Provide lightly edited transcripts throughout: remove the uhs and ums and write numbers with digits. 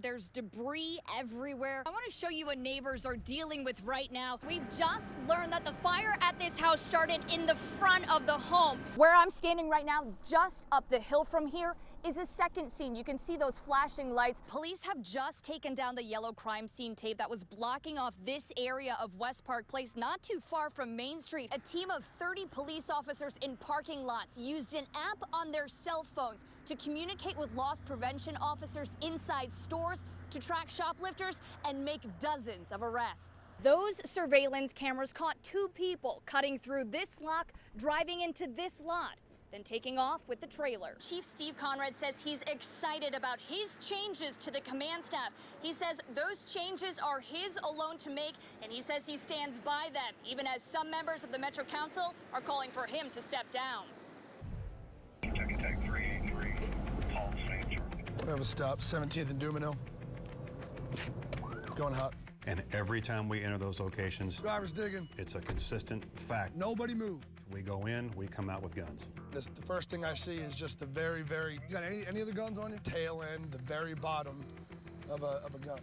There's debris everywhere. I want to show you what neighbors are dealing with right now. We've just learned that the fire at this house started in the front of the home. Where I'm standing right now, just up the hill from here, is a second scene. You can see those flashing lights. Police have just taken down the yellow crime scene tape that was blocking off this area of West Park Place, not too far from Main Street. A team of 30 police officers in parking lots used an app on their cell phones to communicate with loss prevention officers inside stores, to track shoplifters and make dozens of arrests. Those surveillance cameras caught 2 people cutting through this lock, driving into this lot, then taking off with the trailer. Chief Steve Conrad says he's excited about his changes to the command staff. He says those changes are his alone to make, and he says he stands by them, even as some members of the Metro Council are calling for him to step down. Kentucky Tech 383, Paul Sanger. We have a stop, 17th and Dumino. Going hot. And every time we enter those locations, Driver's digging. it's a consistent fact. Nobody moved. We go in, we come out with guns. The first thing I see is just the very, you got any of the guns on you? Tail end, the very bottom of a gun.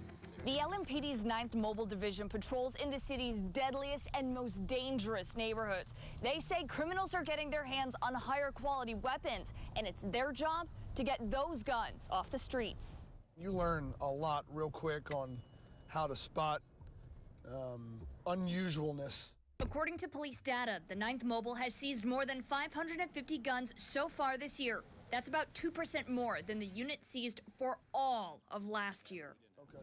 The LMPD's 9th Mobile Division patrols in the city's deadliest and most dangerous neighborhoods. They say criminals are getting their hands on higher quality weapons, and it's their job to get those guns off the streets. You learn a lot real quick on how to spot unusualness. According to police data, the 9th Mobile has seized more than 550 guns so far this year. That's about 2% more than the unit seized for all of last year.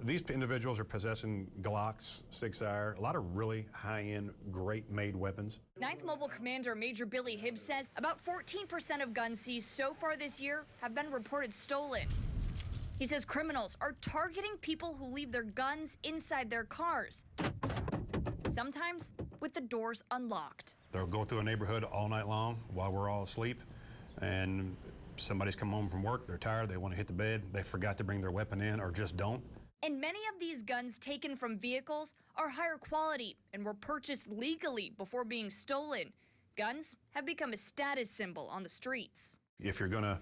These individuals are possessing Glocks, 6-hour, a lot of really high-end, great-made weapons. 9th Mobile Commander Major Billy Hibbs says about 14% of guns seized so far this year have been reported stolen. He says criminals are targeting people who leave their guns inside their cars, sometimes with the doors unlocked. They'll go through a neighborhood all night long while we're all asleep, and somebody's come home from work, they're tired, they want to hit the bed, they forgot to bring their weapon in or just don't. And many of these guns taken from vehicles are higher quality and were purchased legally before being stolen. Guns have become a status symbol on the streets. If you're gonna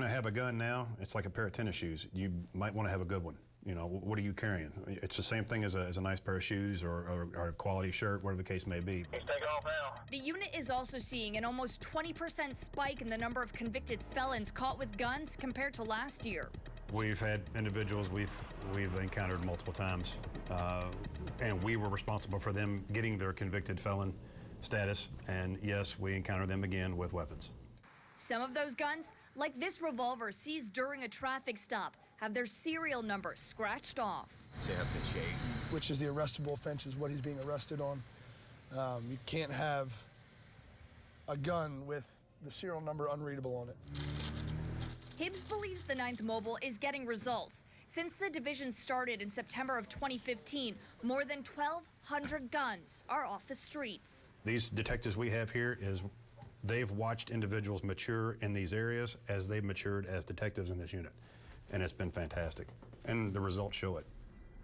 have a gun now, it's like a pair of tennis shoes. You might want to have a good one. You know, what are you carrying? It's the same thing as a nice pair of shoes or a quality shirt, whatever the case may be. He's taking off now. The unit is also seeing an almost 20% spike in the number of convicted felons caught with guns compared to last year. We've had individuals we've encountered multiple times, and we were responsible for them getting their convicted felon status, and yes, we encounter them again with weapons. Some of those guns, like this revolver seized during a traffic stop, have their serial numbers scratched off. Which is the arrestable offense, is what he's being arrested on. You can't have a gun with the serial number unreadable on it. Hibbs believes the 9th Mobile is getting results. Since the division started in September of 2015, more than 1,200 guns are off the streets. These detectives we have here they've watched individuals mature in these areas as they've matured as detectives in this unit, and it's been fantastic, and the results show it.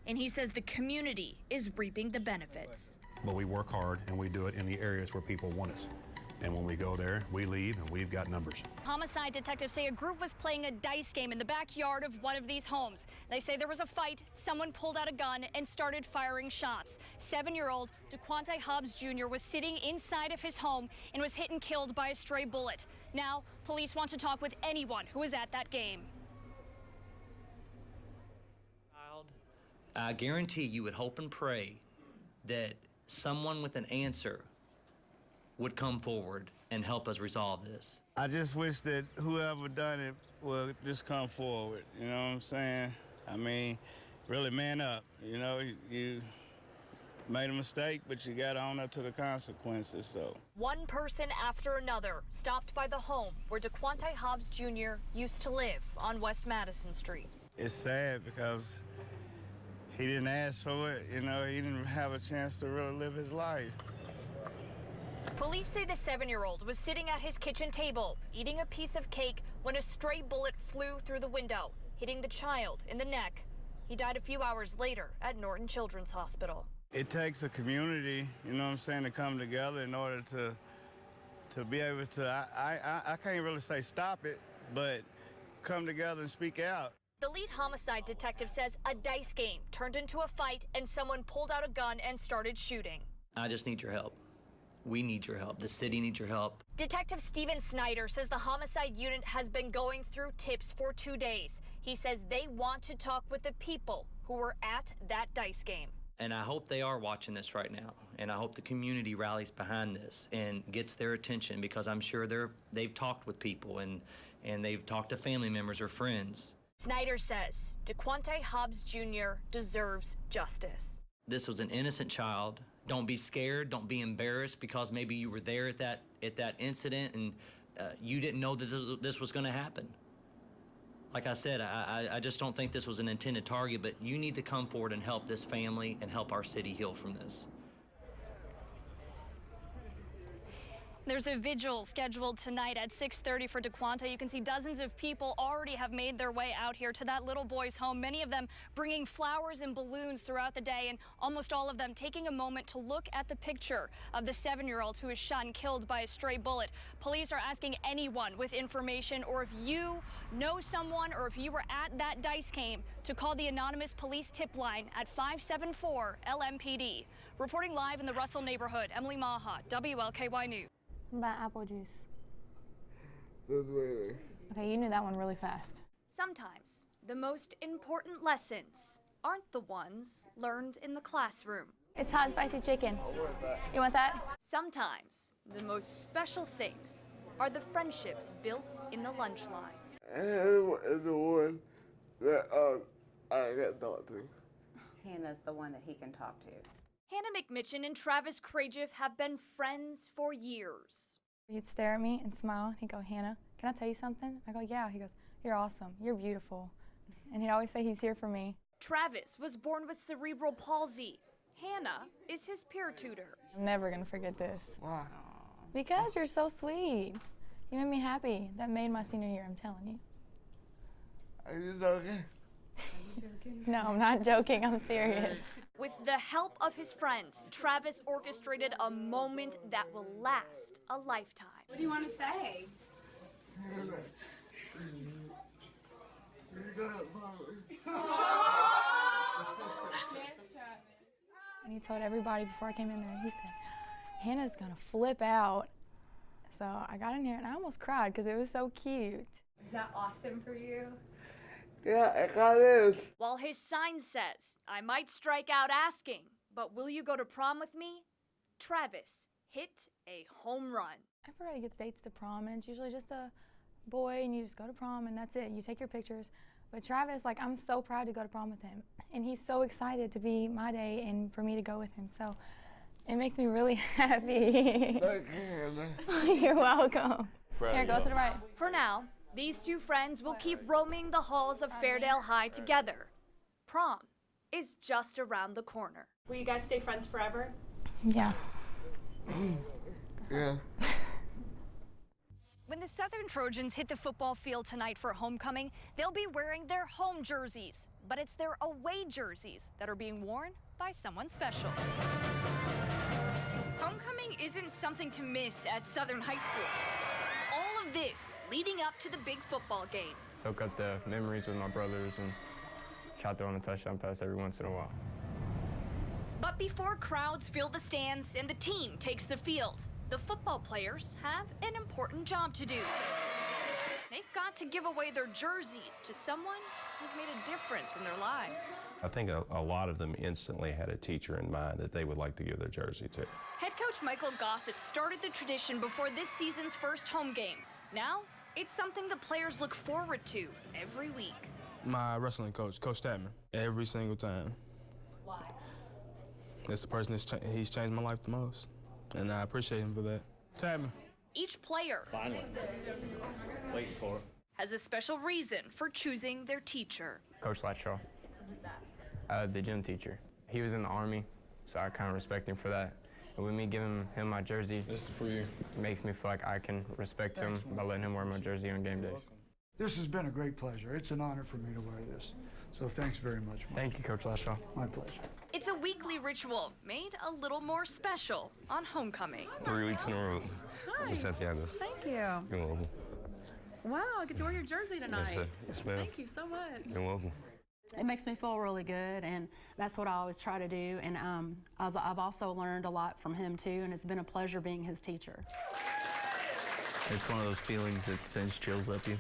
And he says the community is reaping the benefits. But we work hard, and we do it in the areas where people want us. And when we go there, we leave, and we've got numbers. Homicide detectives say a group was playing a dice game in the backyard of one of these homes. They say there was a fight, someone pulled out a gun and started firing shots. 7-year-old DeQuante Hobbs Jr. was sitting inside of his home and was hit and killed by a stray bullet. Now, police want to talk with anyone who was at that game. I guarantee you would hope and pray that someone with an answer would come forward and help us resolve this. I just wish that whoever done it would just come forward, you know what I'm saying? I mean, really man up, you know, you made a mistake, but you got to own up to the consequences, so. One person after another stopped by the home where DeQuante Hobbs Jr. used to live on West Madison Street. It's sad because he didn't ask for it, you know, he didn't have a chance to really live his life. Police say the 7-year-old was sitting at his kitchen table, eating a piece of cake, when a stray bullet flew through the window, hitting the child in the neck. He died a few hours later at Norton Children's Hospital. It takes a community, you know what I'm saying, to come together in order to be able to, I can't really say stop it, but come together and speak out. The lead homicide detective says a dice game turned into a fight and someone pulled out a gun and started shooting. I just need your help. We need your help. The city needs your help. Detective Steven Snyder says the homicide unit has been going through tips for 2 days. He says they want to talk with the people who were at that dice game. And I hope they are watching this right now. And I hope the community rallies behind this and gets their attention, because I'm sure they've talked with people and they've talked to family members or friends. Snyder says DeQuante Hobbs Jr. deserves justice. This was an innocent child. Don't be scared. Don't be embarrassed because maybe you were there at that incident and you didn't know that this was going to happen. Like I said, I just don't think this was an intended target, but you need to come forward and help this family and help our city heal from this. There's a vigil scheduled tonight at 6:30 for DeQuante. You can see dozens of people already have made their way out here to that little boy's home, many of them bringing flowers and balloons throughout the day, and almost all of them taking a moment to look at the picture of the 7-year-old who was shot and killed by a stray bullet. Police are asking anyone with information, or if you know someone, or if you were at that dice game, to call the anonymous police tip line at 574-LMPD. Reporting live in the Russell neighborhood, Emily Maher, WLKY News. About apple juice. Okay, you knew that one really fast. Sometimes the most important lessons aren't the ones learned in the classroom. It's hot and spicy chicken. You want that? Sometimes the most special things are the friendships built in the lunch line. Hannah is the one that I got talked to. Hannah's the one that he can talk to. Hannah McMitchin and Travis Cragiff have been friends for years. He'd stare at me and smile, and he'd go, Hannah, can I tell you something? I go, yeah. He goes, you're awesome, you're beautiful. And he'd always say he's here for me. Travis was born with cerebral palsy. Hannah is his peer tutor. I'm never gonna forget this. Why? Because you're so sweet. You made me happy. That made my senior year, I'm telling you. Are you joking? No, I'm not joking, I'm serious. With the help of his friends, Travis orchestrated a moment that will last a lifetime. What do you want to say? And he told everybody before I came in there, he said, Hannah's gonna flip out. So I got in here and I almost cried because it was so cute. Is that awesome for you? Yeah, it kind of is. While his sign says, I might strike out asking, but will you go to prom with me? Travis hit a home run. Everybody gets dates to prom, and it's usually just a boy, and you just go to prom, and that's it. You take your pictures. But Travis, like, I'm so proud to go to prom with him, and he's so excited to be my day and for me to go with him. So it makes me really happy. Thank you, Hannah. You're welcome. Here, go to the right. For now, these two friends will keep roaming the halls of Fairdale High together. Prom is just around the corner. Will you guys stay friends forever? Yeah. Yeah. When the Southern Trojans hit the football field tonight for homecoming, they'll be wearing their home jerseys, but it's their away jerseys that are being worn by someone special. Homecoming isn't something to miss at Southern High School. All of this leading up to the big football game. Soak up the memories with my brothers and try throwing a touchdown pass every once in a while. But before crowds fill the stands and the team takes the field, the football players have an important job to do. They've got to give away their jerseys to someone who's made a difference in their lives. I think a lot of them instantly had a teacher in mind that they would like to give their jersey to. Head coach Michael Gossett started the tradition before this season's first home game. Now, it's something the players look forward to every week. My wrestling coach, Coach Tapman, every single time. Why? That's the person he's changed my life the most, and I appreciate him for that. Tapman. Each player Finally. Waiting for it. has a special reason for choosing their teacher. Coach Latshaw. Who's that? The gym teacher. He was in the Army, so I kind of respect him for that. And with me giving him my jersey, This is for you. it makes me feel like I can respect him by letting him wear my jersey on game days. This has been a great pleasure. It's an honor for me to wear this. So thanks very much, Mike. Thank you, Coach Latshaw. My pleasure. It's a weekly ritual made a little more special on homecoming. 3 weeks in a row. Hi. Santiago. Thank you. You're welcome. Wow, I get to wear your jersey tonight. Yes, sir. Yes, ma'am. Thank you so much. You're welcome. It makes me feel really good, and that's what I always try to do. And I've also learned a lot from him too, and it's been a pleasure being his teacher. It's one of those feelings that sends chills up you,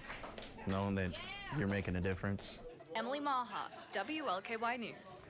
knowing that you're making a difference. Emily Maher, WLKY News.